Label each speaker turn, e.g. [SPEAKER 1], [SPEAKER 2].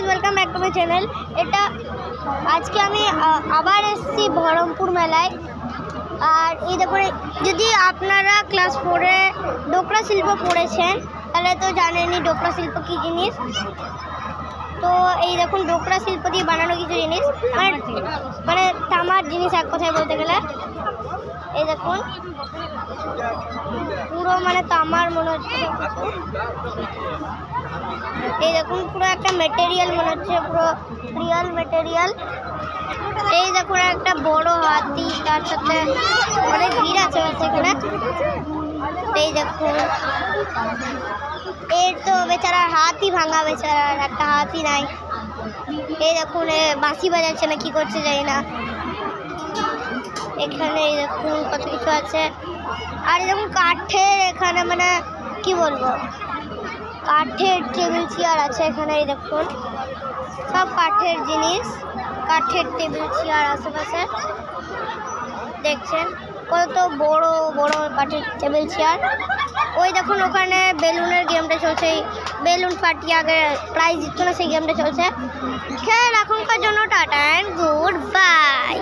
[SPEAKER 1] Guys, welcome back to my channel. এটা আজকে আমি আবার এসেছি বহরমপুর মেলায়। আর এই দেখুন, যদি আপনারা ক্লাস 4-এ ডোকরা শিল্প পড়েছেন তাহলে তো জানেনই ডোকরা শিল্প কী জিনিস। তো এই দেখুন, ডোকরা শিল্প দিয়ে বানানো কিছু জিনিস, মানে তামার জিনিস এক কথায় বলতে গেলে। এই দেখুন, পুরো মানে তামার মনে হচ্ছে। এই দেখুন, পুরো একটা মেটেরিয়াল মনে হচ্ছে, পুরো রিয়েল মেটেরিয়াল। এই দেখুন, একটা বড় হাতি, তার সাথে অনেক ভিড় আছে সেখানে। এই দেখুন, এর তো বেচারার হাতই ভাঙা, বেচারার একটা হাতই নাই। এই দেখুন, বাঁশি বাজাচ্ছে না কি করছে জানি না। এখানে এই দেখুন কত কিছু আছে। আর এই দেখুন কাঠের, এখানে মানে কি বলবো, কাঠের টেবিল চেয়ার আছে এখানে। এই দেখুন, সব কাঠের জিনিস, কাঠের টেবিল চেয়ার আশেপাশে দেখছেন কত বড় বড় কাঠের টেবিল চেয়ার। ওই দেখুন, ওখানে বেলুনের গেমটা চলছে, বেলুন ফাটিয়ে আগে প্রাইজ জিতত না, সেই গেমটা চলছে। খেয়াল এখনকার জন্য টাটা অ্যান্ড গুড বাই।